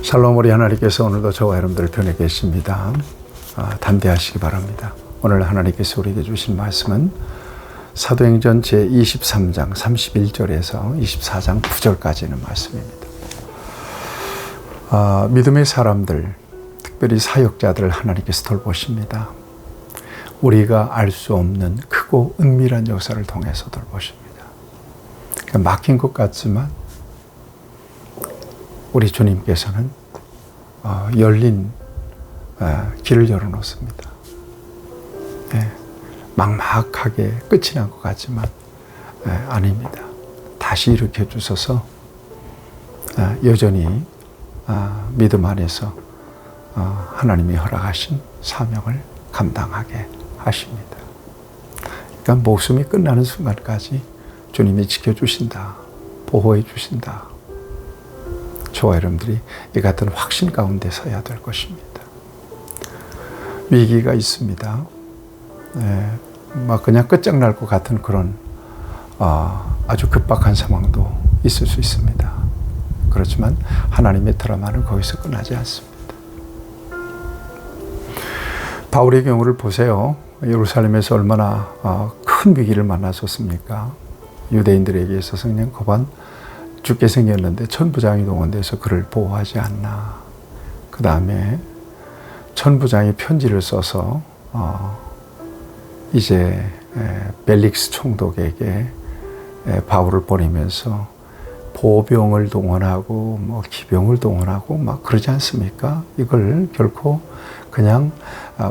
샬롬, 우리 하나님께서 오늘도 저와 여러분들 편에 계십니다. 담대하시기 바랍니다. 오늘 하나님께서 우리에게 주신 말씀은 사도행전 제23장 31절에서 24장 9절까지 있는 말씀입니다. 믿음의 사람들, 특별히 사역자들을 하나님께서 돌보십니다. 우리가 알 수 없는 크고 은밀한 역사를 통해서 돌보십니다. 그러니까 막힌 것 같지만 우리 주님께서는 열린 길을 열어놓습니다. 막막하게 끝이 난 것 같지만 아닙니다. 다시 일으켜 주셔서 여전히 믿음 안에서 하나님이 허락하신 사명을 감당하게 하십니다. 그러니까 목숨이 끝나는 순간까지 주님이 지켜주신다, 보호해 주신다. 저와 여러분들이 이 같은 확신 가운데 서야 될 것입니다. 위기가 있습니다. 막 그냥 끝장날 것 같은 그런 아주 급박한 상황도 있을 수 있습니다. 그렇지만 하나님의 드라마는 거기서 끝나지 않습니다. 바울의 경우를 보세요. 예루살렘에서 얼마나 큰 위기를 만났었습니까? 유대인들에게 있어서 그냥 거반 죽게 생겼는데 천부장이 동원돼서 그를 보호하지 않나. 그 다음에 천부장이 편지를 써서 이제 벨릭스 총독에게 바울을 보내면서 보병을 동원하고 뭐 기병을 동원하고 막 그러지 않습니까? 이걸 결코 그냥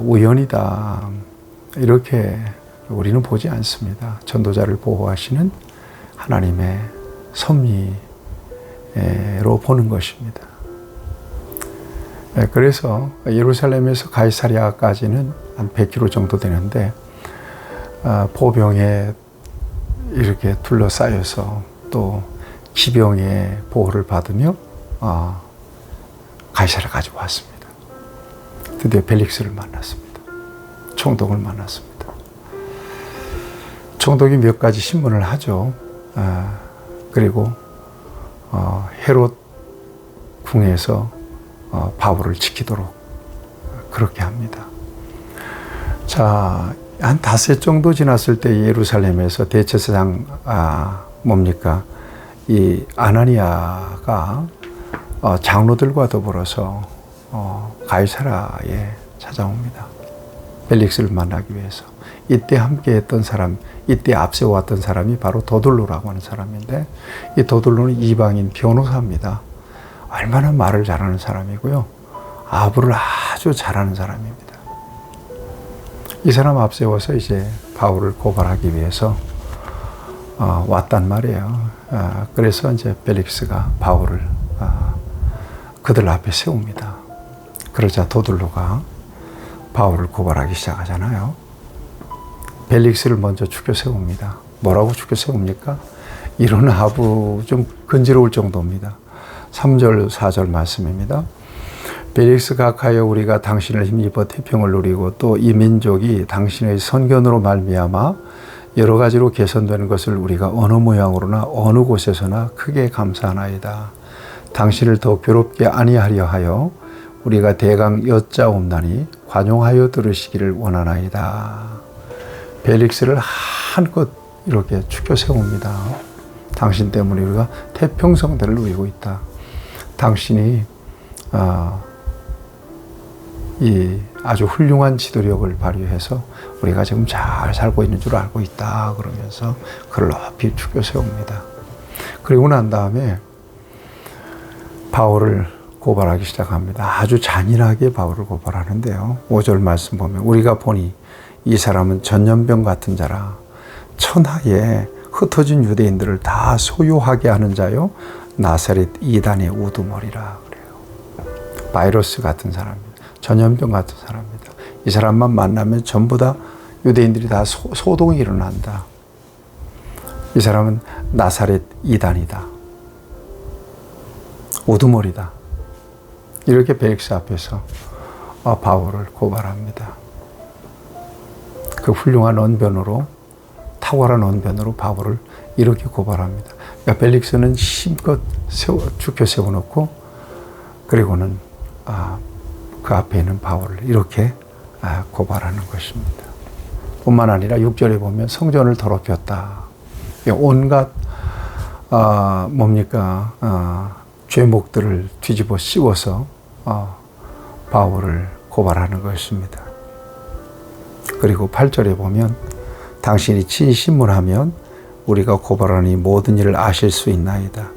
우연이다 이렇게 우리는 보지 않습니다. 전도자를 보호하시는 하나님의 섭리로 보는 것입니다. 그래서 예루살렘에서 가이사랴까지는 한 100km 정도 되는데 보병에 이렇게 둘러싸여서 또 기병의 보호를 받으며 가이사랴까지 왔습니다. 드디어 벨릭스를 만났습니다. 총독을 만났습니다. 총독이 몇 가지 신문을 하죠. 그리고 헤롯 궁에서 바울을 지키도록 그렇게 합니다. 자, 한 닷새 정도 지났을 때 예루살렘에서 대제사장 뭡니까? 이 아나니아가 장로들과 더불어서 가이사랴에 찾아옵니다. 벨릭스를 만나기 위해서. 이때 함께 했던 사람, 이때 앞세워왔던 사람이 바로 도둘로라고 하는 사람인데, 이 도둘로는 이방인 변호사입니다. 얼마나 말을 잘하는 사람이고요. 아부를 아주 잘하는 사람입니다. 이 사람 앞세워서 이제 바울을 고발하기 위해서 왔단 말이에요. 그래서 이제 벨릭스가 바울을 그들 앞에 세웁니다. 그러자 도둘로가 바울을 고발하기 시작하잖아요. 벨릭스를 먼저 죽여 세웁니다. 뭐라고 죽여 세웁니까? 이런 아부 좀 근지러울 정도입니다. 3절, 4절 말씀입니다. 벨릭스 각하여 우리가 당신을 힘입어 태평을 누리고 또 이 민족이 당신의 선견으로 말미암아 여러 가지로 개선되는 것을 우리가 어느 모양으로나 어느 곳에서나 크게 감사하나이다. 당신을 더 괴롭게 아니하려 하여 우리가 대강 여짜옵나니 관용하여 들으시기를 원하나이다. 벨릭스를 한껏 이렇게 죽여 세웁니다. 당신 때문에 우리가 태평성대를 누리고 있다. 당신이 이 아주 훌륭한 지도력을 발휘해서 우리가 지금 잘 살고 있는 줄 알고 있다. 그러면서 그를 높이 죽여 세웁니다. 그리고 난 다음에 바울을 고발하기 시작합니다. 아주 잔인하게 바울을 고발하는데요. 5절 말씀 보면 우리가 보니 이 사람은 전염병 같은 자라 천하에 흩어진 유대인들을 다 소유하게 하는 자요 나사렛 이단의 우두머리라 그래요. 바이러스 같은 사람입니다. 전염병 같은 사람입니다. 이 사람만 만나면 전부 다 유대인들이 다 소동이 일어난다. 이 사람은 나사렛 이단이다. 우두머리다. 이렇게 벨릭스 앞에서 바울을 고발합니다. 그 훌륭한 언변으로, 탁월한 언변으로 바울을 이렇게 고발합니다. 그러니까 벨릭스는 힘껏 죽여 세워놓고 그리고는 그 앞에 있는 바울을 이렇게 고발하는 것입니다. 뿐만 아니라 6절에 보면 성전을 더럽혔다. 온갖 죄목들을 뒤집어 씌워서 바울을 고발하는 것입니다. 그리고 8절에 보면 당신이 진심을 우리가 고발하는 이 모든 일을 아실 수 있나이다.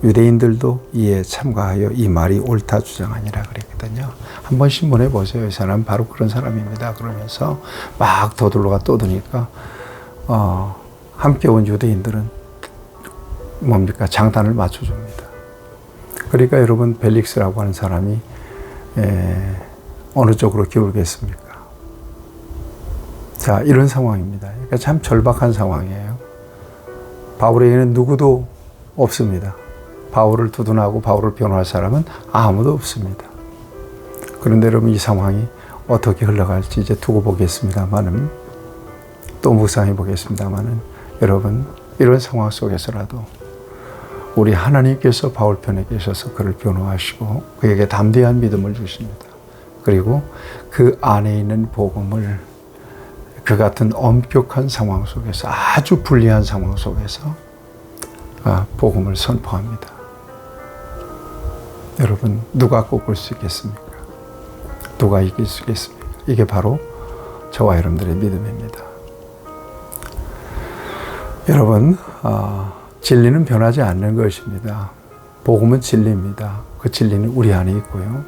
유대인들도 이에 참가하여 이 말이 옳다 주장하니라 그랬거든요. 한번 신문해 보세요. 이 사람 바로 그런 사람입니다. 그러면서 막 더둘러가 떠드니까 함께 온 유대인들은 장단을 맞춰줍니다. 그러니까 여러분 벨릭스라고 하는 사람이 어느 쪽으로 기울겠습니까? 자, 이런 상황입니다. 그러니까 참 절박한 상황이에요. 바울에게는 누구도 없습니다. 바울을 두둔하고 바울을 변호할 사람은 아무도 없습니다. 그런데 여러분 이 상황이 어떻게 흘러갈지 이제 두고 보겠습니다만은, 또 묵상해 보겠습니다만은, 여러분 이런 상황 속에서라도 우리 하나님께서 바울 편에 계셔서 그를 변호하시고 그에게 담대한 믿음을 주십니다. 그리고 그 안에 있는 복음을 그 같은 엄격한 상황 속에서, 아주 불리한 상황 속에서 복음을 선포합니다. 여러분 누가 꺾을 수 있겠습니까? 누가 이길 수 있겠습니까? 이게 바로 저와 여러분들의 믿음입니다. 여러분 진리는 변하지 않는 것입니다. 복음은 진리입니다. 그 진리는 우리 안에 있고요.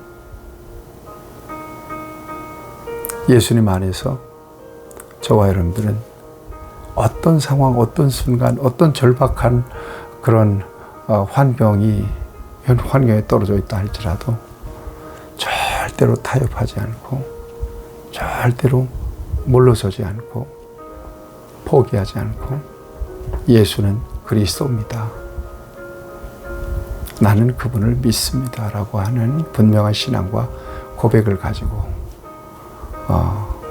예수님 안에서 저와 여러분들은 어떤 상황, 어떤 순간, 어떤 절박한 그런 환경에 떨어져 있다 할지라도 절대로 타협하지 않고, 절대로 물러서지 않고, 포기하지 않고, 예수는 그리스도입니다. 나는 그분을 믿습니다. 라고 하는 분명한 신앙과 고백을 가지고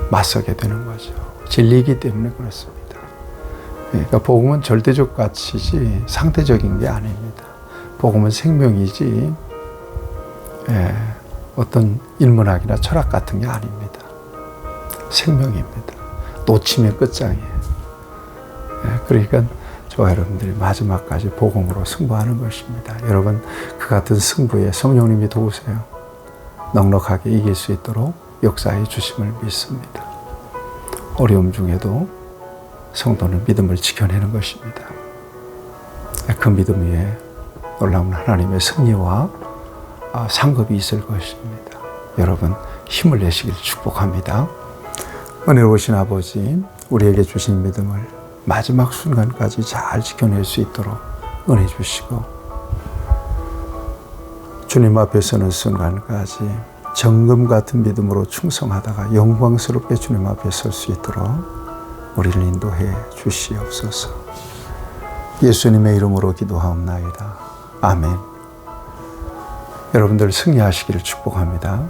맞서게 되는 거죠. 진리이기 때문에 그렇습니다. 그러니까 복음은 절대적 가치지 상대적인 게 아닙니다. 복음은 생명이지 어떤 인문학이나 철학 같은 게 아닙니다. 생명입니다. 놓치면 끝장이에요. 그러니까 저와 여러분들이 마지막까지 복음으로 승부하는 것입니다. 여러분 그 같은 승부에 성령님이 도우세요. 넉넉하게 이길 수 있도록 역사해 주심을 믿습니다. 어려움 중에도 성도는 믿음을 지켜내는 것입니다. 그 믿음 위에 놀라운 하나님의 승리와 상급이 있을 것입니다. 여러분 힘을 내시길 축복합니다. 은혜로우신 아버지, 우리에게 주신 믿음을 마지막 순간까지 잘 지켜낼 수 있도록 은혜 주시고, 주님 앞에 서는 순간까지 정금 같은 믿음으로 충성하다가 영광스럽게 주님 앞에 설 수 있도록 우리를 인도해 주시옵소서. 예수님의 이름으로 기도하옵나이다. 아멘. 여러분들 승리하시기를 축복합니다.